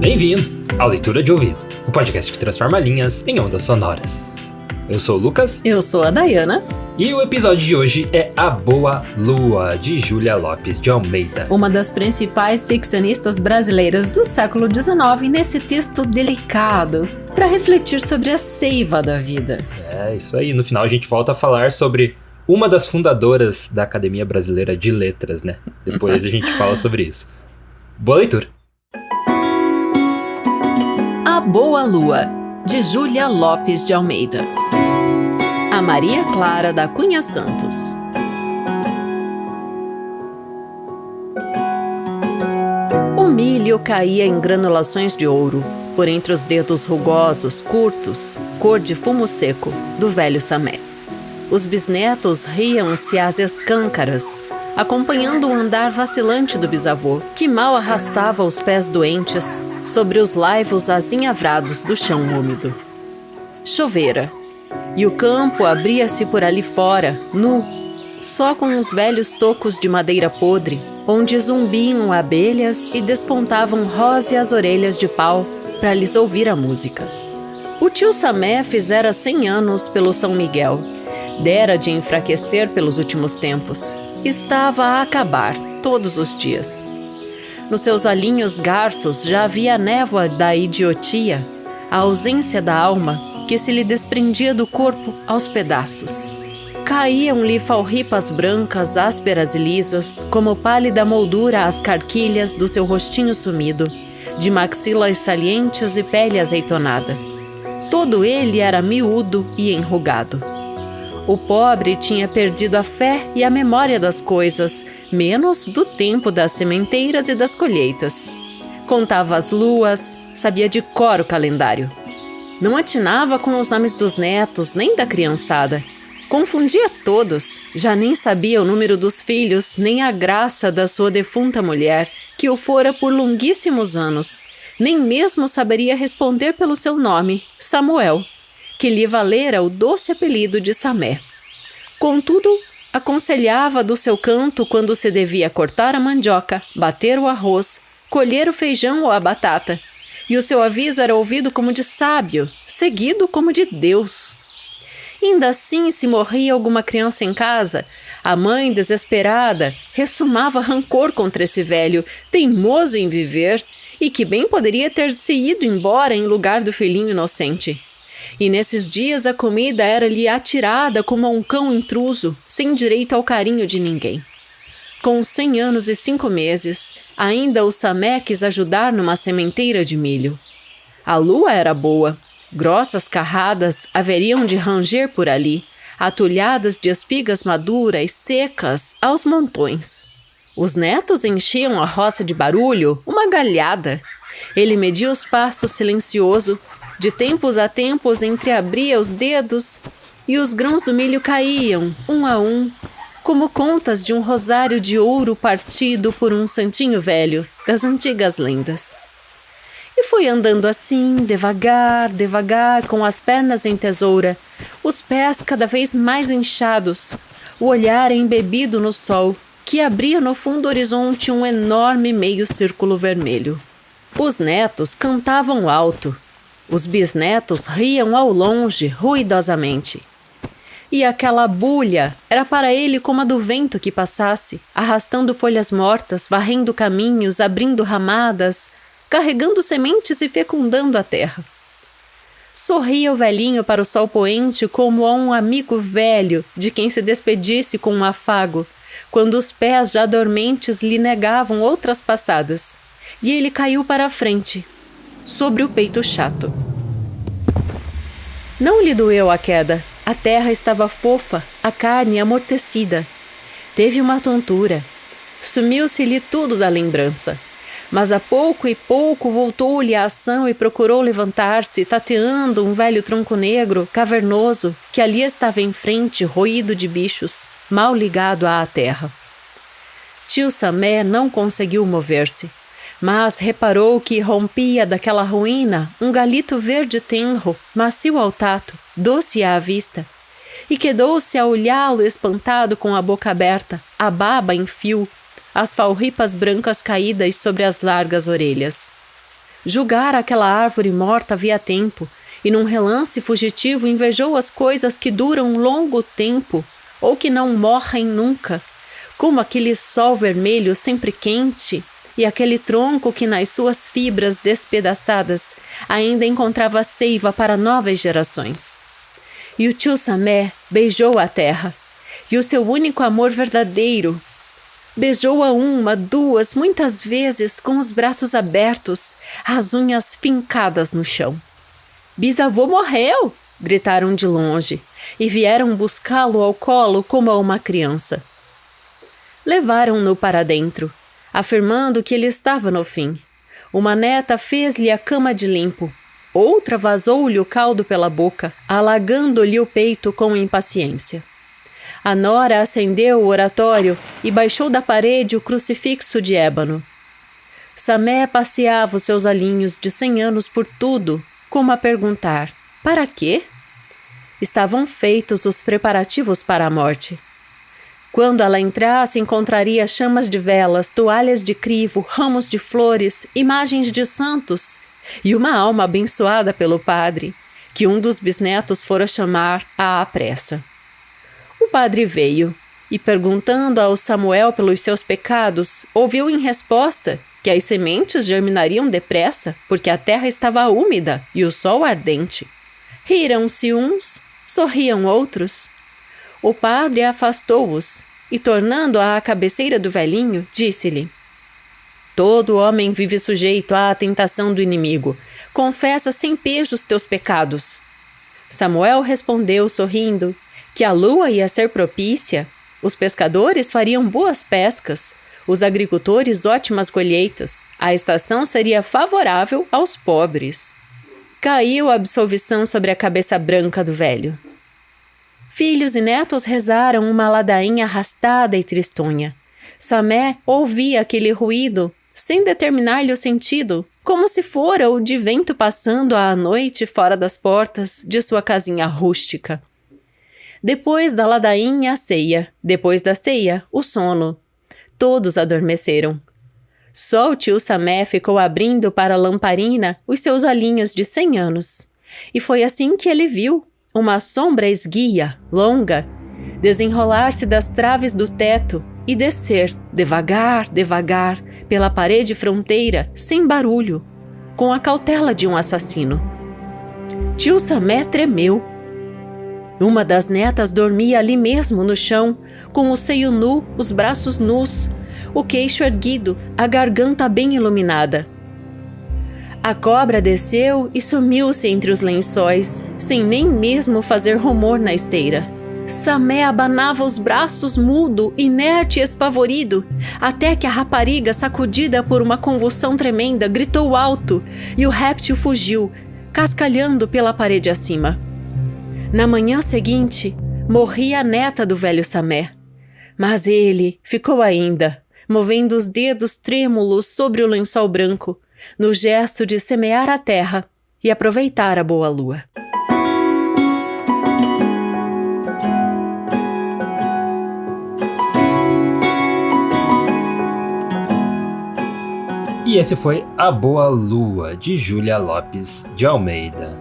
Bem-vindo ao Leitura de Ouvido, o podcast que transforma linhas em ondas sonoras. Eu sou o Lucas. Eu sou a Dayana. E o episódio de hoje é A Boa Lua, de Júlia Lopes de Almeida. Uma das principais ficcionistas brasileiras do século XIX nesse texto delicado, para refletir sobre a seiva da vida. É, isso aí. No final a gente volta a falar sobre uma das fundadoras da Academia Brasileira de Letras, né? Depois a gente fala sobre isso. Boa leitura! A Boa Lua, de Júlia Lopes de Almeida. A Maria Clara da Cunha Santos. O milho caía em granulações de ouro, por entre os dedos rugosos, curtos, cor de fumo seco, do velho Samé. Os bisnetos riam-se às escâncaras, acompanhando o andar vacilante do bisavô, que mal arrastava os pés doentes sobre os laivos azinhavrados do chão úmido. Chovera, e o campo abria-se por ali fora, nu, só com os velhos tocos de madeira podre, onde zumbiam abelhas e despontavam róseas orelhas de pau para lhes ouvir a música. O tio Samé fizera 100 anos pelo São Miguel. Dera de enfraquecer pelos últimos tempos. Estava a acabar, todos os dias. Nos seus olhinhos garços já havia a névoa da idiotia, a ausência da alma que se lhe desprendia do corpo aos pedaços. Caíam-lhe falripas brancas, ásperas e lisas, como pálida moldura às carquilhas do seu rostinho sumido, de maxilas salientes e pele azeitonada. Todo ele era miúdo e enrugado. O pobre tinha perdido a fé e a memória das coisas, menos do tempo das sementeiras e das colheitas. Contava as luas, sabia de cor o calendário. Não atinava com os nomes dos netos, nem da criançada. Confundia todos, já nem sabia o número dos filhos, nem a graça da sua defunta mulher, que o fora por longuíssimos anos. Nem mesmo saberia responder pelo seu nome, Samuel, que lhe valera o doce apelido de Samé. Contudo, aconselhava do seu canto quando se devia cortar a mandioca, bater o arroz, colher o feijão ou a batata, e o seu aviso era ouvido como de sábio, seguido como de Deus. Ainda assim, se morria alguma criança em casa, a mãe, desesperada, ressumava rancor contra esse velho, teimoso em viver, e que bem poderia ter se ido embora em lugar do filhinho inocente. E nesses dias a comida era-lhe atirada como a um cão intruso, sem direito ao carinho de ninguém. Com 100 anos e 5 meses, ainda o Samé quis ajudar numa sementeira de milho. A lua era boa, grossas carradas haveriam de ranger por ali, atulhadas de espigas maduras, secas, aos montões. Os netos enchiam a roça de barulho, uma galhada. Ele media os passos silencioso, de tempos a tempos entreabria os dedos e os grãos do milho caíam, um a um, como contas de um rosário de ouro partido por um santinho velho das antigas lendas. E foi andando assim, devagar, devagar, com as pernas em tesoura, os pés cada vez mais inchados, o olhar embebido no sol, que abria no fundo do horizonte um enorme meio círculo vermelho. Os netos cantavam alto. Os bisnetos riam ao longe, ruidosamente. E aquela bulha era para ele como a do vento que passasse, arrastando folhas mortas, varrendo caminhos, abrindo ramadas, carregando sementes e fecundando a terra. Sorria o velhinho para o sol poente como a um amigo velho de quem se despedisse com um afago, quando os pés já dormentes lhe negavam outras passadas, e ele caiu para a frente, sobre o peito chato. Não lhe doeu a queda. A terra estava fofa, a carne amortecida. Teve uma tontura. Sumiu-se-lhe tudo da lembrança. Mas a pouco e pouco voltou-lhe a ação e procurou levantar-se, tateando um velho tronco negro, cavernoso, que ali estava em frente, roído de bichos, mal ligado à terra. Tio Samé não conseguiu mover-se, mas reparou que rompia daquela ruína um galito verde tenro, macio ao tato, doce à vista, e quedou-se a olhá-lo espantado com a boca aberta, a baba em fio, as falripas brancas caídas sobre as largas orelhas. Julgara aquela árvore morta havia tempo, e num relance fugitivo invejou as coisas que duram um longo tempo, ou que não morrem nunca, como aquele sol vermelho sempre quente, e aquele tronco que nas suas fibras despedaçadas ainda encontrava seiva para novas gerações. E o tio Samé beijou a terra, e o seu único amor verdadeiro. Beijou-a uma, duas, muitas vezes com os braços abertos, as unhas fincadas no chão. Bisavô morreu! Gritaram de longe, e vieram buscá-lo ao colo como a uma criança. Levaram-no para dentro, afirmando que ele estava no fim. Uma neta fez-lhe a cama de limpo, outra vazou-lhe o caldo pela boca, alagando-lhe o peito com impaciência. A nora acendeu o oratório e baixou da parede o crucifixo de ébano. Samé passeava os seus alinhos de 100 anos por tudo, como a perguntar: para quê? Estavam feitos os preparativos para a morte. Quando ela entrasse, encontraria chamas de velas, toalhas de crivo, ramos de flores, imagens de santos e uma alma abençoada pelo padre, que um dos bisnetos fora chamar à pressa. O padre veio e, perguntando ao Samuel pelos seus pecados, ouviu em resposta que as sementes germinariam depressa, porque a terra estava úmida e o sol ardente. Riram-se uns, sorriam outros. O padre afastou-os e, tornando-a à cabeceira do velhinho, disse-lhe: todo homem vive sujeito à tentação do inimigo. Confessa sem pejo os teus pecados. Samuel respondeu, sorrindo, que a lua ia ser propícia, os pescadores fariam boas pescas, os agricultores ótimas colheitas, a estação seria favorável aos pobres. Caiu a absolvição sobre a cabeça branca do velho. Filhos e netos rezaram uma ladainha arrastada e tristonha. Samé ouvia aquele ruído, sem determinar-lhe o sentido, como se fora o de vento passando à noite fora das portas de sua casinha rústica. Depois da ladainha, a ceia. Depois da ceia, o sono. Todos adormeceram. Só o tio Samé ficou abrindo para a lamparina os seus olhinhos de 100 anos. E foi assim que ele viu uma sombra esguia, longa, desenrolar-se das traves do teto e descer, devagar, devagar, pela parede fronteira, sem barulho, com a cautela de um assassino. Tio Samé tremeu. Uma das netas dormia ali mesmo no chão, com o seio nu, os braços nus, o queixo erguido, a garganta bem iluminada. A cobra desceu e sumiu-se entre os lençóis, sem nem mesmo fazer rumor na esteira. Samé abanava os braços mudo, inerte e espavorido, até que a rapariga, sacudida por uma convulsão tremenda, gritou alto e o réptil fugiu, cascalhando pela parede acima. Na manhã seguinte, morria a neta do velho Samé. Mas ele ficou ainda, movendo os dedos trêmulos sobre o lençol branco, no gesto de semear a terra e aproveitar a boa lua. E esse foi A Boa Lua, de Júlia Lopes de Almeida.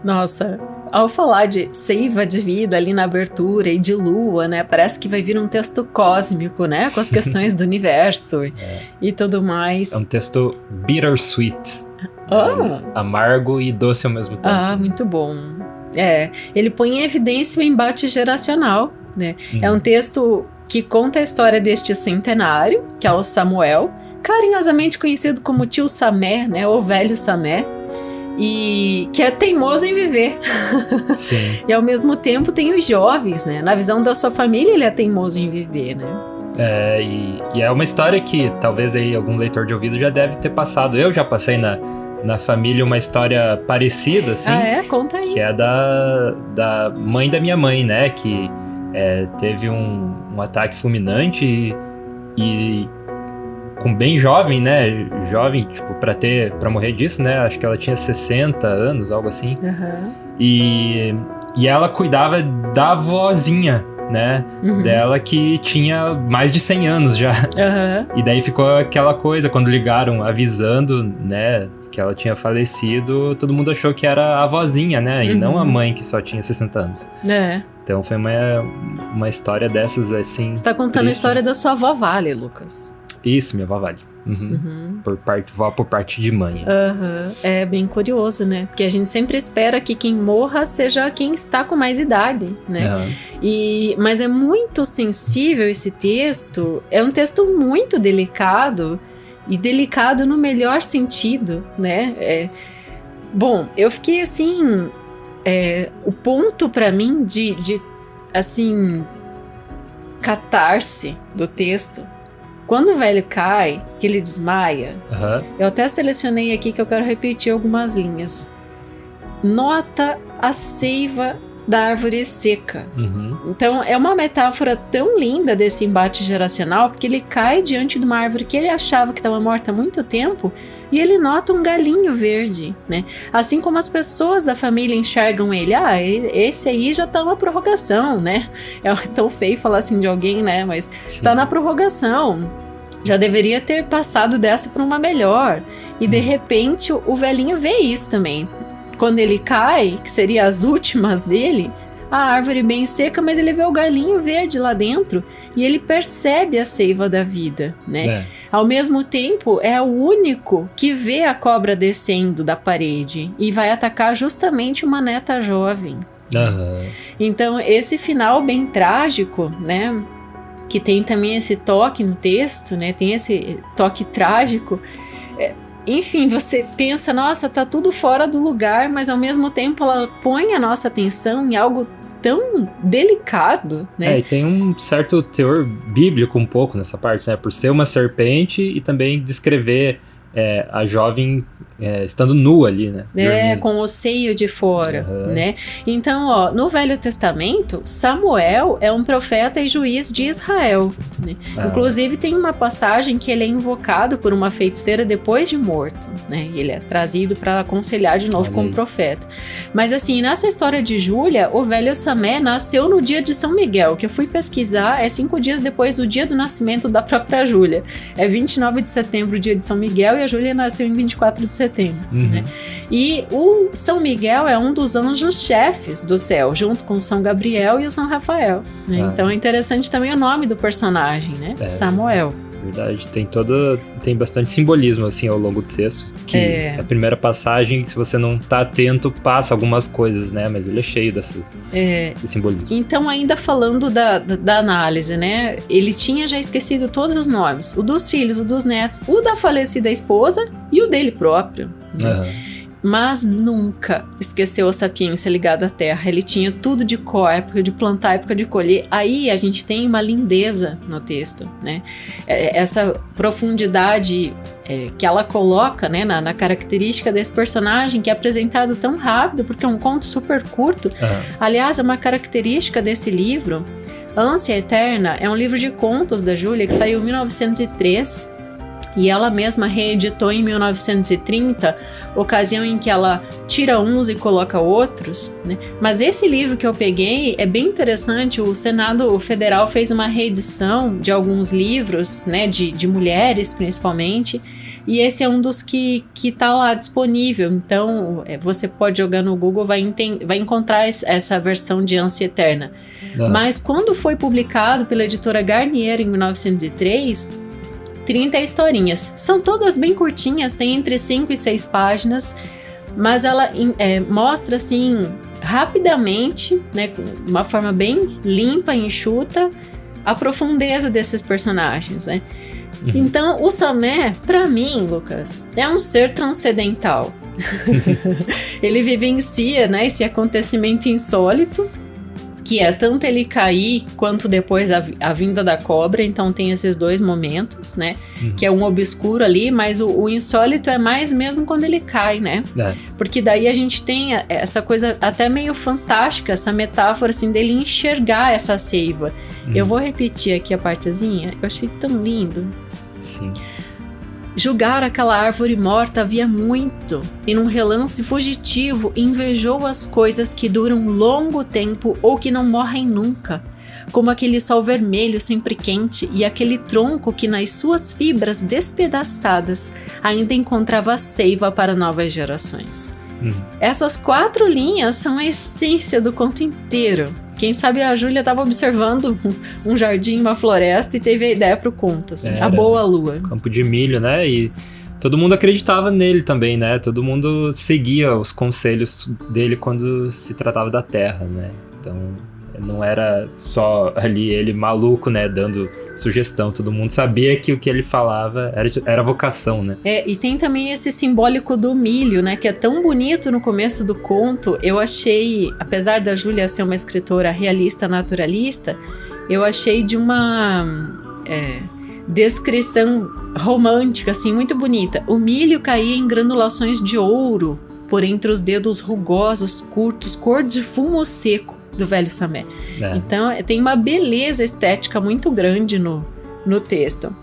Nossa, ao falar de seiva de vida ali na abertura e de lua, né? Parece que vai vir um texto cósmico, né? Com as questões do universo e tudo mais. É um texto bittersweet. Amargo e doce ao mesmo tempo. Ah, muito bom. Ele põe em evidência o embate geracional, né? É um texto que conta a história deste centenário, que é o Samuel, carinhosamente conhecido como tio Samé, né? Ou velho Samé. E que é teimoso em viver. Sim. E ao mesmo tempo tem os jovens, né? Na visão da sua família, ele é teimoso em viver, né? E é uma história que talvez aí algum leitor de ouvido já deve ter passado. Eu já passei na família uma história parecida, assim. Conta aí. Que é da mãe da minha mãe, né? Que teve um ataque fulminante e com bem jovem, né? Jovem, tipo, pra morrer disso, né? Acho que ela tinha 60 anos, algo assim. Uhum. E ela cuidava da vozinha, né, dela que tinha mais de 100 anos já. E daí ficou aquela coisa, quando ligaram avisando, né, que ela tinha falecido, todo mundo achou que era a vozinha, né, e não a mãe que só tinha 60 anos. Então foi uma história dessas, assim... Você tá contando triste. a história da sua avó Vale, Lucas. Isso, minha avó Vale. Vó por parte de mãe. É bem curioso, né? Porque a gente sempre espera que quem morra seja quem está com mais idade, né? Mas é muito sensível esse texto. É um texto muito delicado. E delicado no melhor sentido, né? Bom, eu fiquei assim... o ponto pra mim de assim... catarse do texto... Quando o velho cai, que ele desmaia, eu até selecionei aqui que eu quero repetir algumas linhas. Nota a seiva da árvore seca. Então, é uma metáfora tão linda desse embate geracional, porque ele cai diante de uma árvore que ele achava que estava morta há muito tempo, e ele nota um galinho verde, né? Assim como as pessoas da família enxergam ele, esse aí já tá na prorrogação, né? É tão feio falar assim de alguém, né? Mas tá na prorrogação. Já deveria ter passado dessa para uma melhor. E de repente o velhinho vê isso também. Quando ele cai, que seria as últimas dele, a árvore bem seca, mas ele vê o galinho verde lá dentro e ele percebe a seiva da vida, né? Ao mesmo tempo, é o único que vê a cobra descendo da parede e vai atacar justamente uma neta jovem. Então, esse final bem trágico, né? Que tem também esse toque no texto, né? Tem esse toque trágico. Enfim, você pensa, nossa, tá tudo fora do lugar, mas ao mesmo tempo ela põe a nossa atenção em algo tão delicado, né? E tem um certo teor bíblico um pouco nessa parte, né? Por ser uma serpente e também descrever a jovem estando nua ali, né? Dormindo. Com o seio de fora, né? Então, ó, no Velho Testamento, Samuel é um profeta e juiz de Israel, né? Inclusive, tem uma passagem que ele é invocado por uma feiticeira depois de morto, né? E ele é trazido para aconselhar de novo como profeta. Mas, assim, nessa história de Júlia, o velho Samé nasceu no dia de São Miguel, que eu fui pesquisar, 5 dias depois do dia do nascimento da própria Júlia. É 29 de setembro, o dia de São Miguel, e a Júlia nasceu em 24 de setembro. Né? E o São Miguel é um dos anjos-chefes do céu, junto com o São Gabriel e o São Rafael, né? Então é interessante também o nome do personagem, né? Samuel. Verdade, tem bastante simbolismo assim ao longo do texto, que a primeira passagem, se você não tá atento, passa algumas coisas, né? Mas ele é cheio desse simbolismo. Então, ainda falando da análise, né? Ele tinha já esquecido todos os nomes, o dos filhos, o dos netos, o da falecida esposa e o dele próprio, né? Mas nunca esqueceu a sapiência ligada à terra. Ele tinha tudo de cor, época de plantar, época de colher. Aí a gente tem uma lindeza no texto, né? Essa profundidade que ela coloca, né, na característica desse personagem, que é apresentado tão rápido, porque é um conto super curto. Aliás, é uma característica desse livro. Ânsia Eterna é um livro de contos da Júlia que saiu em 1903. E ela mesma reeditou em 1930, ocasião em que ela tira uns e coloca outros, né? Mas esse livro que eu peguei é bem interessante. O Senado Federal fez uma reedição de alguns livros, né, de mulheres principalmente, e esse é um dos que tá lá disponível. Então você pode jogar no Google, vai encontrar essa versão de Ânsia Eterna. Mas quando foi publicado pela editora Garnier em 1903, 30 historinhas. São todas bem curtinhas, tem entre 5 e 6 páginas, mas ela mostra, assim, rapidamente, né, de uma forma bem limpa e enxuta, a profundeza desses personagens, né? Então, o Samé, pra mim, Lucas, é um ser transcendental. Ele vivencia, né, esse acontecimento insólito, que é tanto ele cair, quanto depois a vinda da cobra. Então tem esses dois momentos, né? Que é um obscuro ali, mas o insólito é mais mesmo quando ele cai, né? Porque daí a gente tem essa coisa até meio fantástica, essa metáfora, assim, dele enxergar essa seiva. Eu vou repetir aqui a partezinha, eu achei tão lindo. Sim. Julgar aquela árvore morta havia muito, e num relance fugitivo invejou as coisas que duram longo tempo ou que não morrem nunca, como aquele sol vermelho sempre quente e aquele tronco que nas suas fibras despedaçadas ainda encontrava seiva para novas gerações. Essas 4 linhas são a essência do conto inteiro. Quem sabe a Júlia estava observando um jardim, uma floresta e teve a ideia para o conto, assim, a boa lua. Campo de milho, né? E todo mundo acreditava nele também, né? Todo mundo seguia os conselhos dele quando se tratava da terra, né? Então, não era só ali ele maluco, né? Dando sugestão. Todo mundo sabia que o que ele falava era vocação, né? E tem também esse simbólico do milho, né? Que é tão bonito no começo do conto. Eu achei, apesar da Júlia ser uma escritora realista, naturalista, eu achei de uma descrição romântica, assim, muito bonita. O milho caía em granulações de ouro por entre os dedos rugosos, curtos, cor de fumo seco do velho Samé. Então, tem uma beleza estética muito grande no texto.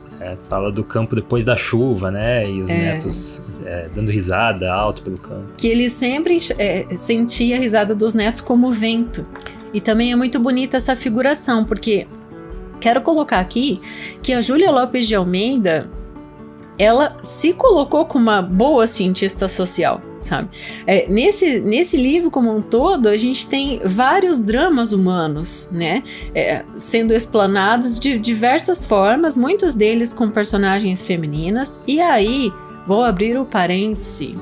Fala do campo depois da chuva, né? E os netos dando risada alto pelo campo. Que ele sempre sentia a risada dos netos como vento. E também é muito bonita essa figuração, porque quero colocar aqui que a Júlia Lopes de Almeida, ela se colocou como uma boa cientista social, sabe? Nesse livro como um todo, a gente tem vários dramas humanos, né? Sendo explanados de diversas formas, muitos deles com personagens femininas. E aí, vou abrir o parêntese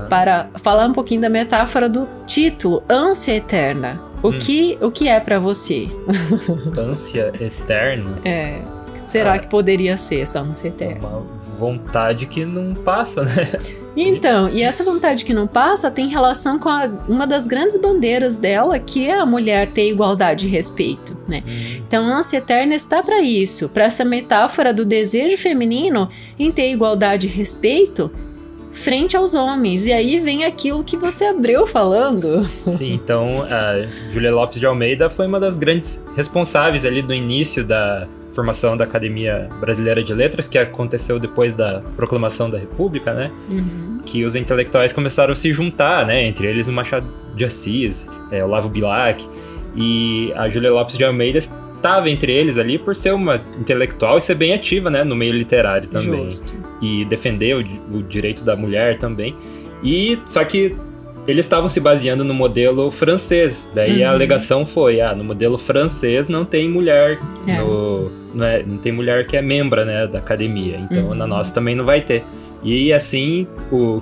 para falar um pouquinho da metáfora do título, Ânsia Eterna. O que é para você? Ânsia eterna? Será que poderia ser essa ânsia eterna? Uma vontade que não passa, né? Então, e essa vontade que não passa tem relação com uma das grandes bandeiras dela, que é a mulher ter igualdade e respeito, né? Então, a ânsia eterna está para isso, para essa metáfora do desejo feminino em ter igualdade e respeito frente aos homens. E aí vem aquilo que você abriu falando. Sim, então a Júlia Lopes de Almeida foi uma das grandes responsáveis ali do início da formação da Academia Brasileira de Letras, que aconteceu depois da Proclamação da República, né? Que os intelectuais começaram a se juntar, né? Entre eles o Machado de Assis, Olavo Bilac, e a Júlia Lopes de Almeida estava entre eles ali por ser uma intelectual e ser bem ativa, né? No meio literário também. Justo. E defender o direito da mulher também. E só que eles estavam se baseando no modelo francês. Daí a alegação foi, no modelo francês não tem mulher, não tem mulher que é membra, né, da academia. Então na nossa também não vai ter. E assim,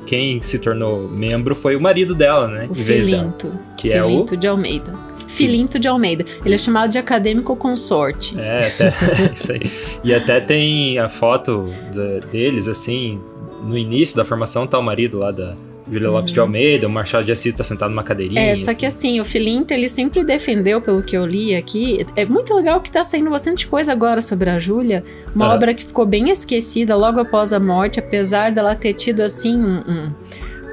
quem se tornou membro foi o marido dela, né? O Filinto. Filinto de Almeida. Filinto de Almeida. Ele é chamado de acadêmico consorte. Até isso aí. E até tem a foto deles, assim, no início da formação, tá o marido lá da Júlia Lopes de Almeida, o Machado de Assis tá sentado numa cadeirinha. Só que assim, o Filinto, ele sempre defendeu, pelo que eu li aqui, é muito legal que tá saindo bastante coisa agora sobre a Júlia, uma obra que ficou bem esquecida logo após a morte, apesar dela ter tido, assim,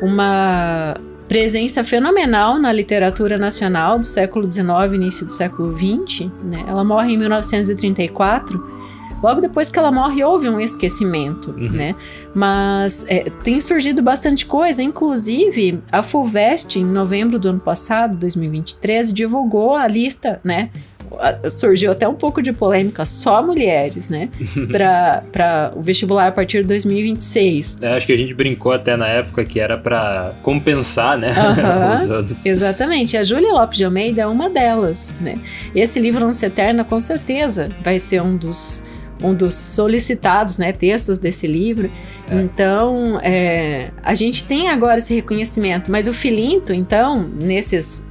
uma presença fenomenal na literatura nacional do século XIX, início do século XX, né? Ela morre em 1934. Logo depois que ela morre, houve um esquecimento, né? Mas tem surgido bastante coisa. Inclusive, a FUVEST, em novembro do ano passado, 2023, divulgou a lista, né? Surgiu até um pouco de polêmica, só mulheres, né? Para o vestibular a partir de 2026. Acho que a gente brincou até na época que era para compensar, né? Os anos. Exatamente. A Júlia Lopes de Almeida é uma delas, né? E esse livro Ânsia Eterna, com certeza, vai ser um dos solicitados, né, textos desse livro. Então, a gente tem agora esse reconhecimento, mas o Filinto, então, nesses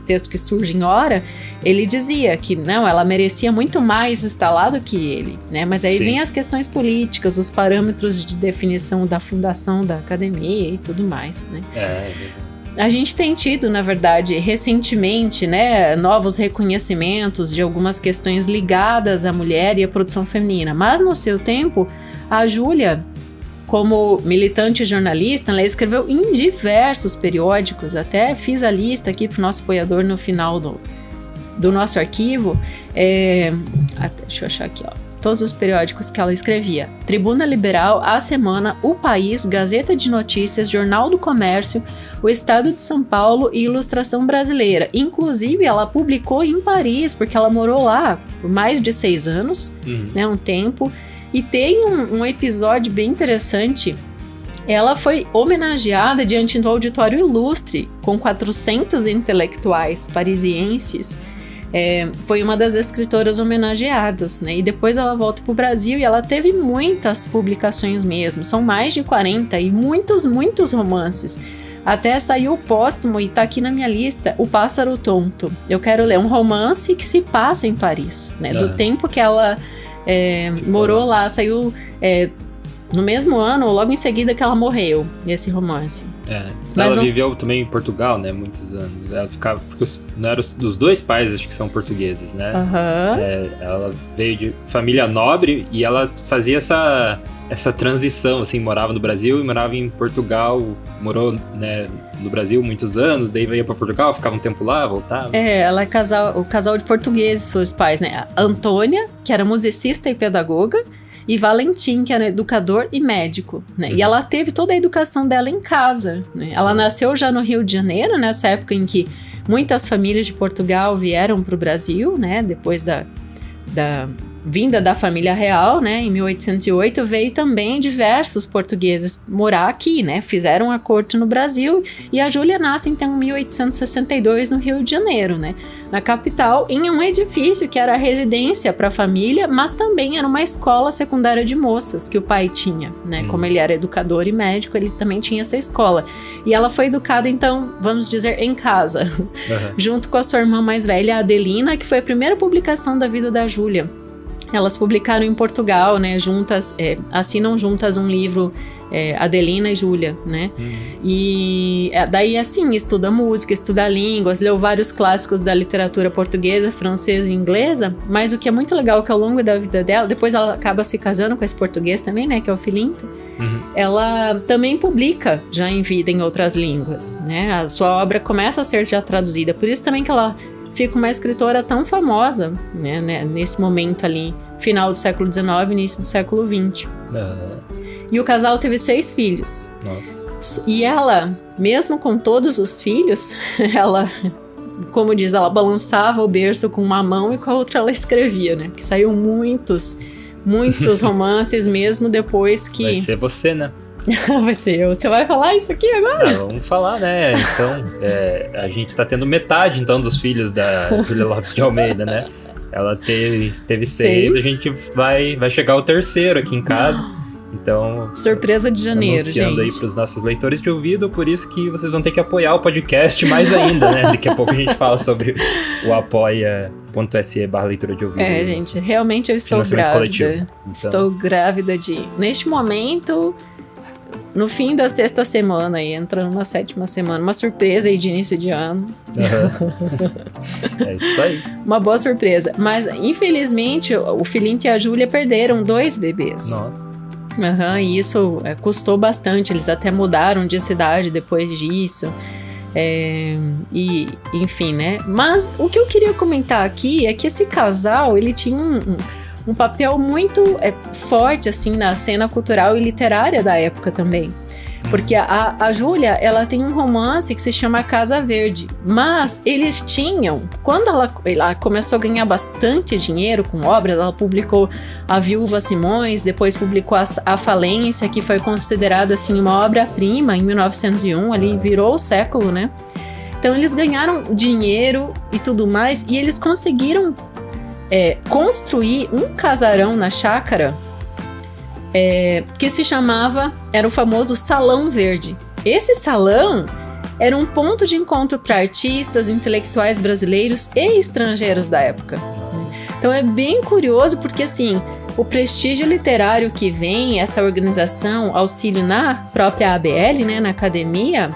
textos que surgem ora, ele dizia que não, ela merecia muito mais estar lá do que ele, né? Mas aí vem as questões políticas, os parâmetros de definição da fundação da academia e tudo mais, né? A gente tem tido, na verdade, recentemente, né, novos reconhecimentos de algumas questões ligadas à mulher e à produção feminina. Mas, no seu tempo, a Júlia, como militante jornalista, ela escreveu em diversos periódicos. Até fiz a lista aqui para o nosso apoiador no final do nosso arquivo. Deixa eu achar aqui, ó. todos os periódicos que ela escrevia. Tribuna Liberal, A Semana, O País, Gazeta de Notícias, Jornal do Comércio, O Estado de São Paulo e Ilustração Brasileira. Inclusive, ela publicou em Paris, porque ela morou lá por mais de 6 anos, né, um tempo. E tem um episódio bem interessante. Ela foi homenageada diante do Auditório Ilustre, com 400 intelectuais parisienses. Foi uma das escritoras homenageadas, né? E depois ela volta para o Brasil e ela teve muitas publicações mesmo. São mais de 40 e muitos romances. Até saiu o póstumo e tá aqui na minha lista, O Pássaro Tonto. Eu quero ler um romance que se passa em Paris, né? Do tempo que ela morou lá, saiu no mesmo ano, ou logo em seguida que ela morreu, esse romance. Mas ela viveu também em Portugal, né, muitos anos. Ela ficava, porque não eram dos dois pais, acho que são portugueses, né? Ela veio de família nobre e ela fazia essa transição, assim, morava no Brasil e morava em Portugal, morou, né, no Brasil muitos anos, daí veio para Portugal, ficava um tempo lá, voltava. Ela é o casal de portugueses, seus pais, né? A Antônia, que era musicista e pedagoga, e Valentim, que era educador e médico, né? E ela teve toda a educação dela em casa, né? Ela nasceu já no Rio de Janeiro, nessa época em que muitas famílias de Portugal vieram para o Brasil, né? Depois da vinda da família real, né? Em 1808 veio também diversos portugueses morar aqui, né? Fizeram a corte no Brasil e a Júlia nasce então em 1862 no Rio de Janeiro, né? Na capital, em um edifício que era residência para a família, mas também era uma escola secundária de moças que o pai tinha, né? Como ele era educador e médico, ele também tinha essa escola. E ela foi educada, então, vamos dizer, em casa, junto com a sua irmã mais velha, Adelina, que foi a primeira publicação da vida da Júlia. Elas publicaram em Portugal, né, juntas, assinam juntas um livro, Adelina e Júlia, né? E daí, assim, estuda música, estuda línguas, leu vários clássicos da literatura portuguesa, francesa e inglesa, mas o que é muito legal é que ao longo da vida dela, depois ela acaba se casando com esse português também, né, que é o Filinto, ela também publica já em vida em outras línguas, né? A sua obra começa a ser já traduzida, por isso também que ela fica uma escritora tão famosa, né, nesse momento ali, final do século XIX, início do século XX. E o casal teve 6 filhos. Nossa. E ela, mesmo com todos os filhos, ela, como diz, ela balançava o berço com uma mão e com a outra ela escrevia, né? Porque saiu muitos romances mesmo depois que... Vai ser você, né? Vai ser eu. Você vai falar isso aqui agora? Vamos falar, né? Então, a gente tá tendo metade, então, dos filhos da Júlia Lopes de Almeida, né? Ela teve 6, a gente vai chegar ao 3º aqui em casa. Então, surpresa de janeiro, anunciando gente. aí pros nossos leitores de ouvido, por isso que vocês vão ter que apoiar o podcast mais ainda, né? Daqui a pouco a gente fala sobre o apoia.se/leitura de ouvido. Gente, realmente eu estou grávida. Então... Estou grávida neste momento... No fim da 6ª semana, aí, entrando na 7ª semana, uma surpresa aí de início de ano. É isso aí. Uma boa surpresa. Mas, infelizmente, o Filinto e a Júlia perderam 2 bebês. Nossa. E isso custou bastante. Eles até mudaram de cidade depois disso. E, enfim, né? Mas o que eu queria comentar aqui é que esse casal, ele tinha um papel muito forte, assim, na cena cultural e literária da época também. Porque a Júlia, ela tem um romance que se chama Casa Verde, mas eles tinham, quando ela começou a ganhar bastante dinheiro com obras, ela publicou A Viúva Simões, depois publicou A Falência, que foi considerada, assim, uma obra-prima em 1901, ali virou o século, né? Então eles ganharam dinheiro e tudo mais, e eles conseguiram construir um casarão na chácara que se chamava, era o famoso Salão Verde. Esse salão era um ponto de encontro para artistas, intelectuais brasileiros e estrangeiros da época. Então é bem curioso porque, assim, o prestígio literário que vem, essa organização, auxílio na própria ABL, né, na academia,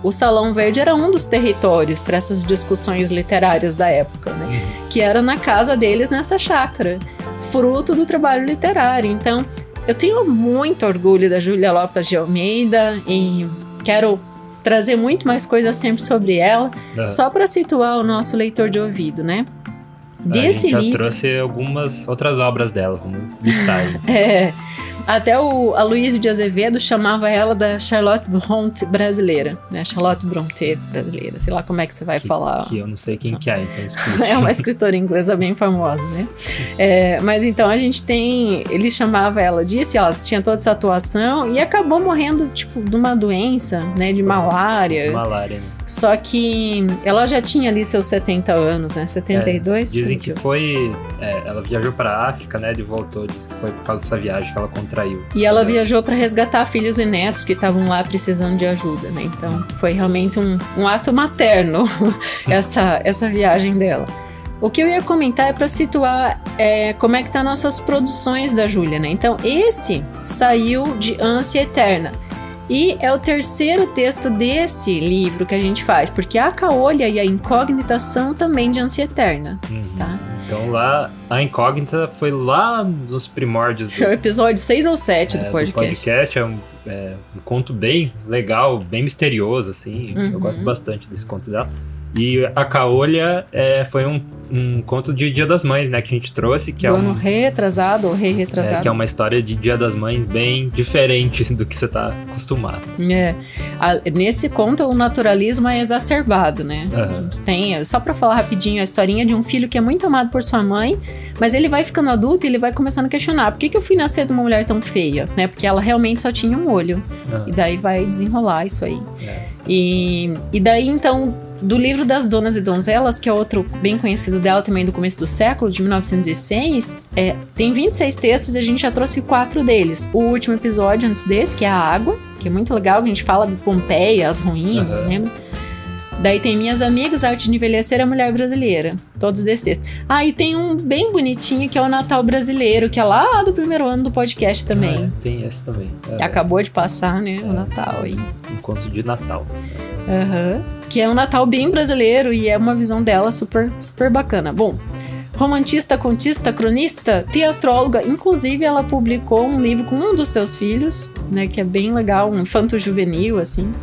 o Salão Verde era um dos territórios para essas discussões literárias da época, né? Que era na casa deles, nessa chácara, fruto do trabalho literário. Então, eu tenho muito orgulho da Júlia Lopes de Almeida e quero trazer muito mais coisas sempre sobre ela, só para situar o nosso leitor de ouvido, né? desse livro... A gente livro... já trouxe algumas outras obras dela, vamos listar aí. Até a Aloysio de Azevedo chamava ela da Charlotte Brontë brasileira, né? Charlotte Brontë brasileira, sei lá como é que você vai falar. Que eu não sei quem que é, então explique. É uma escritora inglesa bem famosa, né? Mas então a gente tem... Ele chamava ela disso, ela tinha toda essa atuação e acabou morrendo, tipo, de uma doença, né? De malária. Malária, né? Só que ela já tinha ali seus 70 anos, né? 72. Dizem que foi... ela viajou pra África, né? E voltou, disse que foi por causa dessa viagem que ela contraiu. E ela viajou para resgatar filhos e netos que estavam lá precisando de ajuda, né? Então foi realmente um ato materno essa viagem dela. O que eu ia comentar é para situar como é que tá nossas produções da Júlia, né? Então esse saiu de Ânsia Eterna. E é o terceiro texto desse livro que a gente faz, porque a Caolha e a Incógnita são também de Ânsia Eterna, tá? Então lá, a Incógnita foi lá nos primórdios do... É o episódio 6 ou 7 do podcast. Do podcast é um conto bem legal, bem misterioso, assim. Eu gosto bastante desse conto dela. E a Caolha foi um conto de Dia das Mães, né, que a gente trouxe. Que ano retrasado ou retrasado. Que é uma história de Dia das Mães bem diferente do que você tá acostumado. Nesse conto, o naturalismo é exacerbado, né? Tem, só pra falar rapidinho, a historinha de um filho que é muito amado por sua mãe, mas ele vai ficando adulto e ele vai começando a questionar: por que eu fui nascer de uma mulher tão feia? Né? Porque ela realmente só tinha um olho. E daí vai desenrolar isso aí. E daí, então... Do livro das Donas e Donzelas, que é outro bem conhecido dela também do começo do século, de 1906, tem 26 textos e a gente já trouxe 4 deles. O último episódio antes desse, que é a Água, que é muito legal, que a gente fala de Pompeia, as ruínas, né? Daí tem Minhas Amigas, A Arte de Envelhecer, A Mulher Brasileira. Todos desses textos. E tem um bem bonitinho, que é o Natal Brasileiro, que é lá do primeiro ano do podcast também. Tem esse também. Acabou de passar, né? O Natal aí. Um conto de Natal. Que é um Natal bem brasileiro e é uma visão dela super, super bacana. Bom, romantista, contista, cronista, teatróloga. Inclusive, ela publicou um livro com um dos seus filhos, né? Que é bem legal, um infanto-juvenil, assim.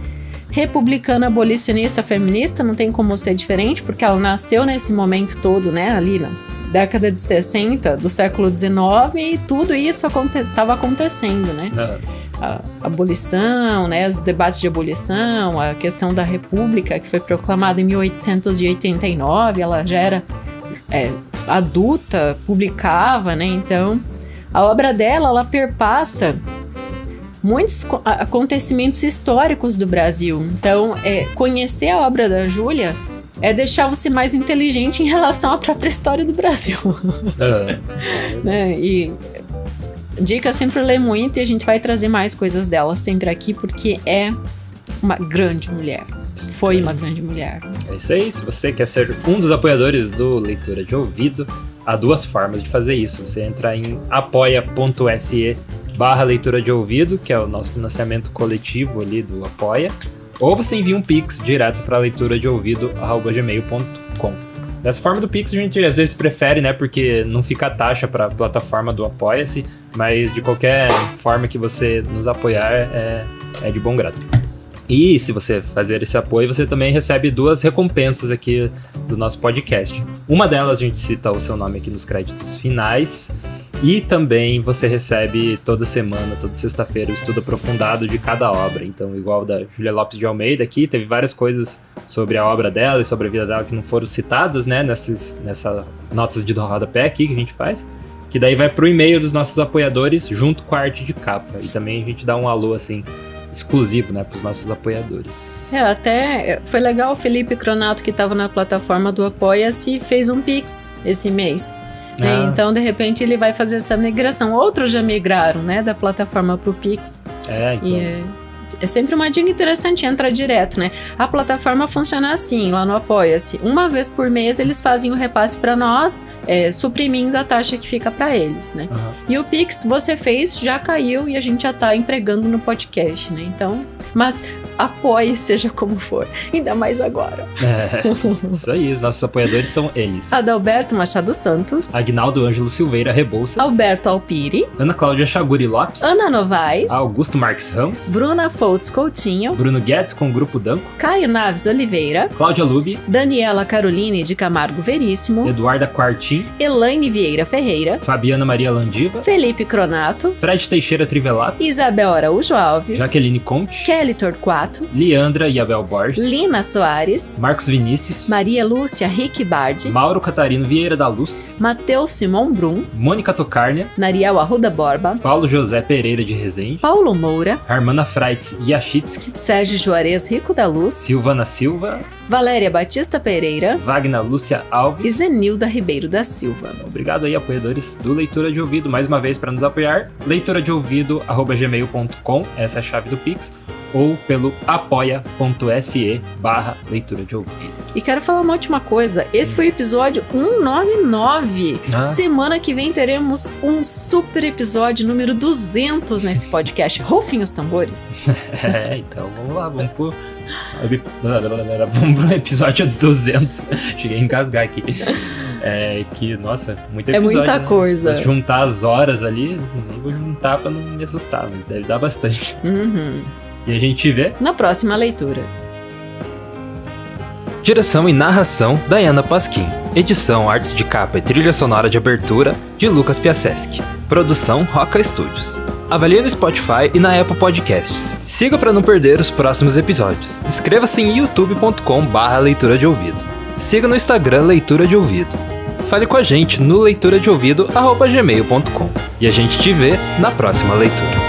Republicana, abolicionista, feminista, não tem como ser diferente, porque ela nasceu nesse momento todo, né? Ali na década de 60 do século XIX e tudo isso estava acontecendo, né? A abolição, né, os debates de abolição, a questão da república que foi proclamada em 1889, ela já era adulta, publicava, né, então a obra dela, ela perpassa muitos acontecimentos históricos do Brasil, então conhecer a obra da Júlia é deixar você mais inteligente em relação à própria história do Brasil. Né, e dica, sempre ler muito e a gente vai trazer mais coisas dela sempre aqui, porque é uma grande mulher. Foi uma grande mulher. É isso aí. Se você quer ser um dos apoiadores do Leitura de Ouvido, há 2 formas de fazer isso. Você entra em apoia.se/leitura de ouvido, que é o nosso financiamento coletivo ali do Apoia, ou você envia um Pix direto para leituradeouvido@gmail.com. Dessa forma do Pix a gente às vezes prefere, né, porque não fica a taxa para a plataforma do Apoia-se, mas de qualquer forma que você nos apoiar é de bom grado. E se você fazer esse apoio, você também recebe 2 recompensas aqui do nosso podcast. Uma delas a gente cita o seu nome aqui nos créditos finais, e também você recebe toda semana, toda sexta-feira, o estudo aprofundado de cada obra. Então, igual da Júlia Lopes de Almeida aqui, teve várias coisas sobre a obra dela e sobre a vida dela que não foram citadas, né, nessas notas de rodapé aqui que a gente faz, que daí vai pro e-mail dos nossos apoiadores junto com a arte de capa. E também a gente dá um alô, assim, exclusivo, né, pros nossos apoiadores. Até foi legal, o Felipe Cronato, que estava na plataforma do Apoia-se, fez um Pix esse mês. Então, de repente, ele vai fazer essa migração. Outros já migraram, né, da plataforma pro Pix. Então. E é sempre uma dica interessante, entra direto, né? A plataforma funciona assim, lá no Apoia-se. Uma vez por mês, eles fazem o repasse para nós, suprimindo a taxa que fica para eles, né? E o Pix, você fez, já caiu e a gente já tá empregando no podcast, né? Então, mas apoie, seja como for. Ainda mais agora. Isso aí, os nossos apoiadores são eles: Adalberto Machado Santos, Agnaldo Ângelo Silveira Rebouças, Alberto Alpiri, Ana Cláudia Chaguri Lopes, Ana Novaes, Augusto Marques Ramos, Bruna Foltz Coutinho, Bruno Guedes com o Grupo Danco, Caio Naves Oliveira, Cláudia Lubi, Daniela Caroline de Camargo Veríssimo, Eduarda Quartim, Elaine Vieira Ferreira, Fabiana Maria Landiva, Felipe Cronato, Fred Teixeira Trivelato, Isabel Araújo Alves, Jaqueline Conte, Kelly Torquato, Leandra e Abel Borges, Lina Soares, Marcos Vinícius, Maria Lúcia Rick Bardi, Mauro Catarino Vieira da Luz, Matheus Simon Brum, Mônica Tocárnia, Nariel Arruda Borba, Paulo José Pereira de Rezende, Paulo Moura, Armana Freitz Yachitsky, Sérgio Juarez Rico da Luz, Silvana Silva, Valéria Batista Pereira Wagner Lúcia e Alves. Zenilda Ribeiro da Silva. Obrigado aí, apoiadores do Leitura de Ouvido, mais uma vez para nos apoiar. leituradeouvido@gmail.com, essa é a chave do Pix, ou pelo apoia.se/leitura de ouvido. E quero falar uma última coisa, esse foi o episódio 199. Semana que vem teremos um super episódio número 200 nesse podcast. Rufem os tambores. Então vamos lá, vamos pro episódio 200. Cheguei a engasgar aqui. Que, nossa, muito episódio. É muita coisa. Se juntar as horas ali, nem vou juntar pra não me assustar, mas deve dar bastante. E a gente vê na próxima leitura. Direção e narração, Dayana Pasquim. Edição, artes de capa e trilha sonora de abertura, de Lucas Piasecki. Produção, Roca Studios. Avalie no Spotify e na Apple Podcasts. Siga para não perder os próximos episódios. Inscreva-se em youtube.com/leitura de ouvido. Siga no Instagram Leitura de Ouvido. Fale com a gente no leituradeouvido@gmail.com. E a gente te vê na próxima leitura.